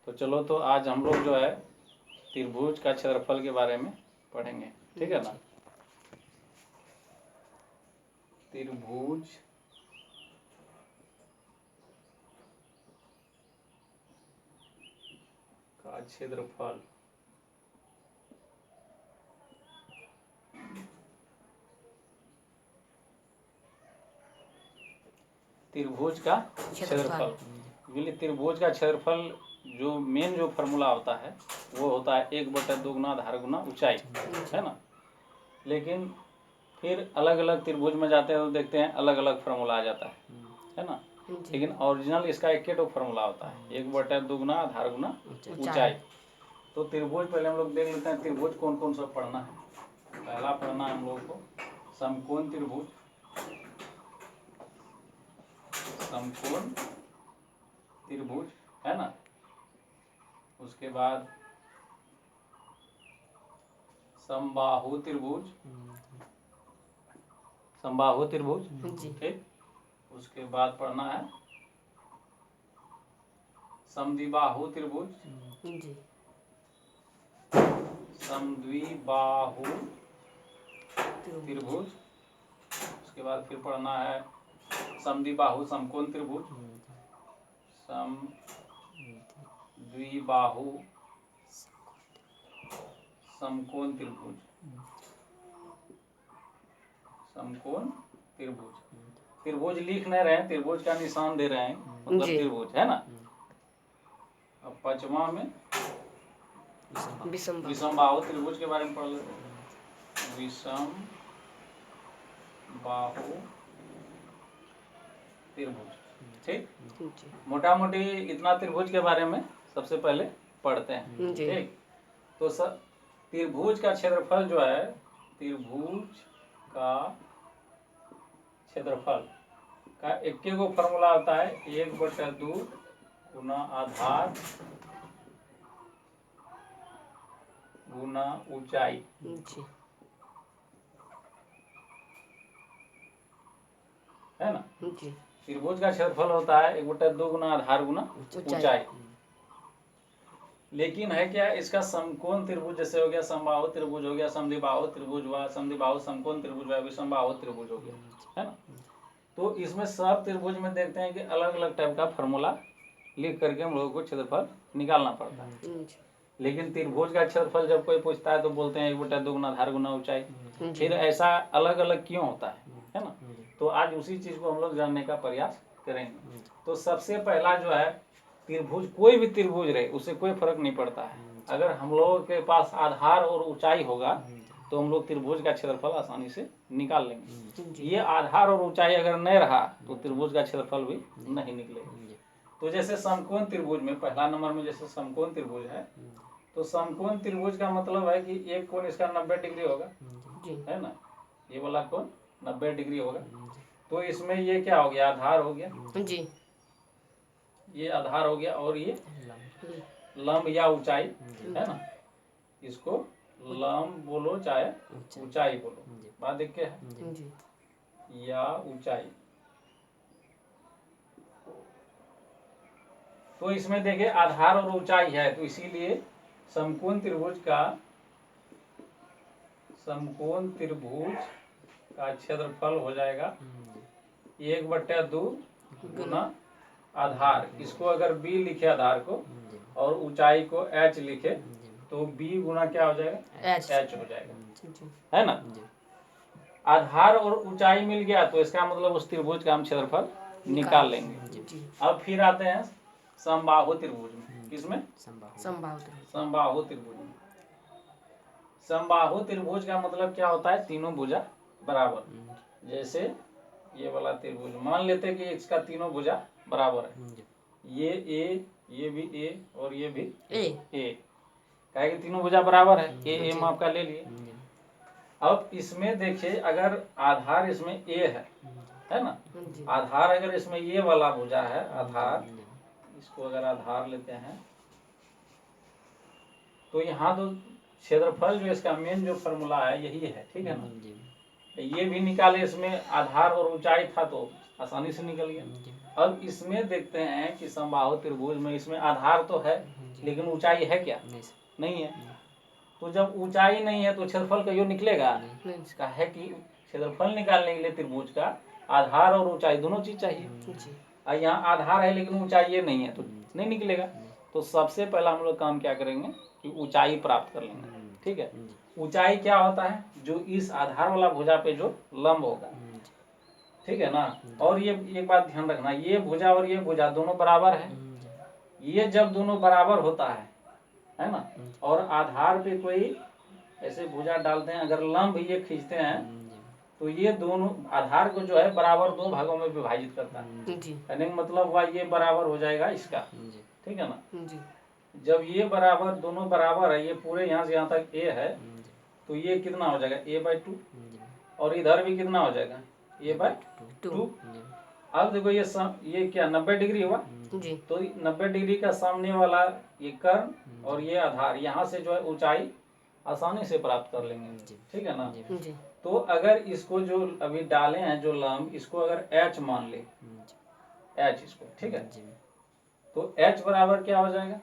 तो चलो, तो आज हम लोग जो है त्रिभुज का क्षेत्रफल के बारे में पढ़ेंगे, ठीक है ना। त्रिभुज का क्षेत्रफल। त्रिभुज का क्षेत्रफल, त्रिभुज का क्षेत्रफल जो मेन जो फार्मूला होता है वो होता है 1/2 गुना आधार गुना ऊंचाई, है ना। लेकिन फिर अलग अलग त्रिभुज में जाते हैं तो देखते हैं अलग अलग फार्मूला आ जाता है ना। लेकिन ओरिजिनल इसका एक ही फार्मूला होता है 1/2 गुना आधार गुना ऊंचाई। तो त्रिभुज पहले हम लोग देख लेते हैं त्रिभुज कौन कौन सा पढ़ना है। पहला पढ़ना है हम लोग को समकोण त्रिभुज, समकोण त्रिभुज, है ना। उसके बाद समबाहु त्रिभुज, समबाहु त्रिभुज, ठीक। उसके बाद पढ़ना है समद्विबाहु त्रिभुज, समद्विबाहु त्रिभुज। उसके बाद फिर पढ़ना है समद्विबाहु समकोण त्रिभुज, समद्विबाहु समकोण त्रिभुज, समकोण त्रिभुज। त्रिभुज लिख नहीं रहे हैं, त्रिभुज का निशान दे रहे हैं, मतलब त्रिभुज, है ना। अब पांचवा में विषमबाहु त्रिभुज के बारे में पढ़ लेते हैं। विषमबाहु त्रिभुज, ठीक। मोटा मोटी इतना त्रिभुज के बारे में सबसे पहले पढ़ते हैं, ठीक। तो त्रिभुज का क्षेत्रफल जो है, त्रिभुज का क्षेत्रफल का एक गो फॉर्मूला होता है 1/2 गुना आधार गुना ऊंचाई, है ना। त्रिभुज का क्षेत्रफल होता है 1/2 गुना आधार गुना ऊंचाई। लेकिन है क्या, इसका समकोण त्रिभुज जैसे हो गया, समबाहु त्रिभुज हो गया, समद्विबाहु त्रिभुज हुआ, समद्विबाहु समकोण त्रिभुज हुआ, विषमबाहु त्रिभुज हो गया, है ना। तो इसमें सब त्रिभुज में देखते हैं कि अलग अलग टाइप का फॉर्मूला लिख करके हम लोगों को क्षेत्रफल निकालना पड़ता है। लेकिन त्रिभुज का क्षेत्रफल जब कोई पूछता है तो बोलते हैं 1/2 गुना आधार गुना ऊंचाई। फिर ऐसा अलग अलग क्यों होता है ना। तो आज उसी चीज को हम लोग जानने का प्रयास करेंगे। तो सबसे पहला जो है त्रिभुज, कोई भी त्रिभुज रहे उससे कोई फर्क नहीं पड़ता है। अगर हम लोगों के पास आधार और ऊंचाई होगा तो हम लोग त्रिभुज का क्षेत्रफल आसानी से निकाल लेंगे। ये आधार और ऊंचाई अगर नहीं रहा तो त्रिभुज का क्षेत्रफल भी नहीं निकलेगा। तो जैसे समकोण त्रिभुज में पहला नंबर में जैसे समकोण त्रिभुज है, तो समकोण त्रिभुज का मतलब है कि एक कोण इसका 90 डिग्री होगा, है ना। ये वाला कोण 90 डिग्री होगा। तो इसमें ये क्या हो गया, आधार हो गया जी, ये आधार हो गया, और ये लंब या ऊंचाई, है ना। इसको लंब बोलो चाहे ऊंचाई बोलो, बात एक है, या ऊंचाई। तो इसमें देखिए आधार और ऊंचाई है, तो इसीलिए समकोण त्रिभुज का क्षेत्रफल हो जाएगा 1/2 गुना आधार। इसको अगर b लिखे आधार को और ऊंचाई को h लिखे तो b गुना क्या हो जाएगा, h हो जाएगा, है ना। आधार और ऊंचाई मिल गया तो इसका मतलब उस त्रिभुज का हम क्षेत्रफल निकाल लेंगे। अब फिर आते हैं समबाहु त्रिभुज में। किसमें, समबाहु त्रिभुज में। समबाहु त्रिभुज का मतलब क्या होता है, तीनों भुजा बराबर। जैसे ये वाला त्रिभुज मान लेते हैं कि इसका तीनों भुजा बराबर है, ये भी ए और ये भी ए, कहे कि तीनों भुजा बराबर है, ए माप का ले लिए। अब इसमें देखिए अगर आधार इसमें ए है ना, आधार अगर इसमें ये वाला भुजा है, आधार, इसको अगर आधार लेते हैं तो यहाँ तो क्षेत्रफल जो इसका मेन जो फॉर्मूला है यही है, ठीक है ना। ये भी निकाले, इसमें आधार और ऊंचाई था तो आसानी से निकल गया। अब इसमें देखते हैं कि समबाहु त्रिभुज में इसमें आधार तो है लेकिन ऊंचाई है क्या? नहीं है। तो जब ऊंचाई नहीं है तो क्षेत्रफल कहियो निकलेगा? का है कि क्षेत्रफल निकालने के लिए त्रिभुज का आधार और ऊंचाई दोनों चीज चाहिए। और यहाँ आधार है लेकिन ऊंचाई नहीं है तो नहीं निकलेगा। तो सबसे पहला हम लोग काम क्या करेंगे कि ऊंचाई प्राप्त कर लेंगे। ठीक है, ऊंचाई क्या होता है? जो इस आधार वाला भुजा पे जो लंब होगा। ठीक है ना। और ये एक बात ध्यान रखना, ये भुजा और ये भुजा दोनों बराबर है। ये जब दोनों बराबर होता है ना, और आधार पे कोई ऐसे भुजा डालते हैं, अगर लंब ये खींचते हैं तो ये दोनों आधार को जो है बराबर दो भागों में विभाजित करता है। यानी मतलब हुआ ये बराबर हो जाएगा इसका। ठीक है ना। जब ये बराबर दोनों बराबर है, ये पूरे यहाँ से यहाँ तक ए है, तो ये कितना हो जाएगा? a/2। और इधर भी कितना हो जाएगा? a/2। अब देखो ये क्या 90 डिग्री हुआ जी। तो 90 डिग्री का सामने वाला ये कर्ण और ये आधार, यहाँ से जो है ऊंचाई आसानी से प्राप्त कर लेंगे। ठीक है ना जी। तो अगर इसको जो अभी डाले हैं जो लंब, इसको अगर h मान ले, h इसको, ठीक है, तो h बराबर क्या हो जाएगा?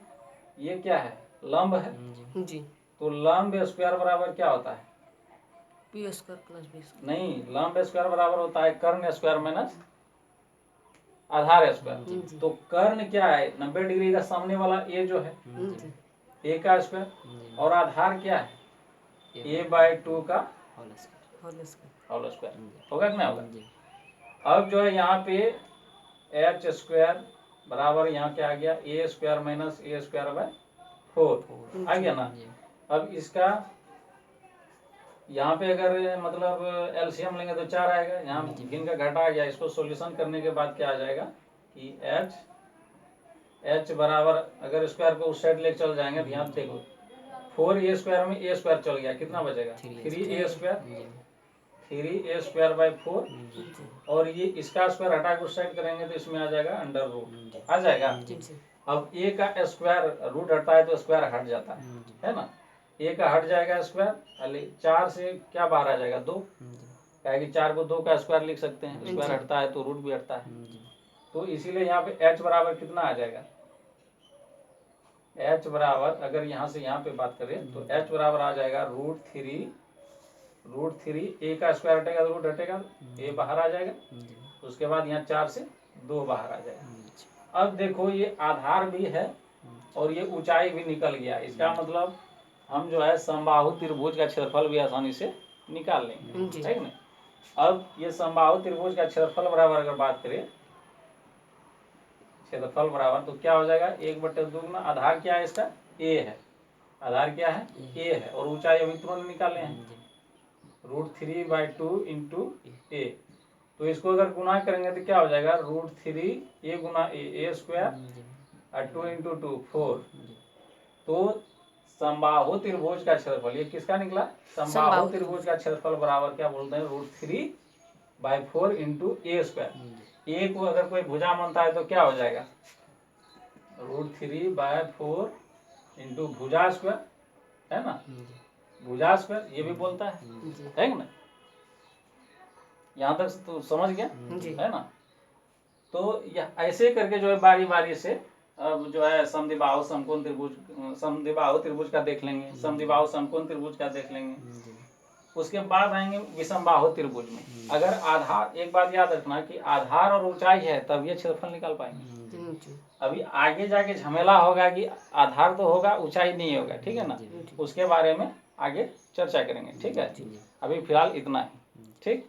ये क्या है? लंब है जी। तो लंब स्क्वायर बराबर क्या होता है? p² + b²। नहीं, लंब स्क्वायर बराबर होता है कर्ण स्क्वायर माइनस आधार स्क्वायर। तो कर्ण क्या है? 90 डिग्री का सामने वाला a जो है, a का स्क्वायर, और आधार क्या है? a/2 का होल स्क्वायर। होगा कि नहीं होगा? अब जो है यहाँ पे h² बराबर यहाँ क्या आ गया? a² माइनस a²/4 आ गया ना। अब इसका यहाँ पे अगर मतलब एलसीएम लेंगे तो 4 आएगा। यहाँ भिन्न का घटा आ गया। इसको सॉल्यूशन करने के बाद क्या आ जाएगा कि h बराबर, अगर स्क्वायर को उस साइड लेके चल जाएंगे, ध्यान देखो, 4a² में a² चल गया, कितना बचेगा? 3a²। 3a²/4 और ये इसका स्क्वायर हटा के उस साइड करेंगे तो इसमें आ जाएगा √, आ जाएगा। अब a का स्क्वायर रूट हटता है तो स्क्वायर हट जाता है ना। a का हट जाएगा स्क्वायर, 4 से क्या बाहर आ जाएगा? 2। क्या कि 4 को 2 का स्क्वायर लिख सकते हैं, स्क्वायर हटता है तो रूट भी हटता है। तो इसीलिए यहाँ पे h बराबर कितना आ जाएगा? h बराबर, अगर यहाँ से यहाँ पे बात करें तो h बराबर आ जाएगा √3। a का स्क्वायर हटेगा तो रूट हटेगा, a बाहर आ जाएगा। उसके बाद यहाँ 4 से 2 बाहर आ जाएगा। अब देखो ये आधार भी है और ये ऊंचाई भी निकल गया। इसका मतलब हम जो है समबाहु त्रिभुज का क्षेत्रफल भी आसानी से निकाल लेंगे, है कि नहीं। अब ये समबाहु त्रिभुज का क्षेत्रफल बराबर अगर बात करें, क्षेत्रफल बराबर तो क्या हो जाएगा? 1/2 आधार क्या है इसका? a है। आधार क्या है? a है। और ऊंचाई अभी तुरंत निकाले हैं, √3/2 इंटू a। तो इसको अगर गुना करेंगे तो क्या हो जाएगा? √3 a गुना a² 2 इंटू 2 4। तो समबाहु त्रिभुज का क्षेत्रफल ये किसका निकला? समबाहु त्रिभुज का क्षेत्रफल बराबर क्या बोलते हैं? √3/4 इंटू a²। a को अगर कोई भुजा मानता है तो क्या हो जाएगा? √3/4 इंटू भुजा स्क्वायर, है ना, भुजा स्क्वायर ये भी बोलता है कि ना। यहाँ तक तो समझ गया है ना। तो यह ऐसे करके जो है बारी बारी से अब जो है समद्विबाहु समकोण त्रिभुज, समद्विबाहु त्रिभुज का देख लेंगे, समद्विबाहु समकोण त्रिभुज का देख लेंगे। उसके बाद आएंगे विषमबाहु त्रिभुज में। अगर आधार, एक बात याद रखना कि आधार और ऊंचाई है तब ये क्षेत्रफल निकाल पाएंगे। अभी आगे जाके झमेला होगा कि आधार तो होगा ऊंचाई नहीं होगा, ठीक है ना। उसके बारे में आगे चर्चा करेंगे, ठीक है। अभी फिलहाल इतना ही, ठीक।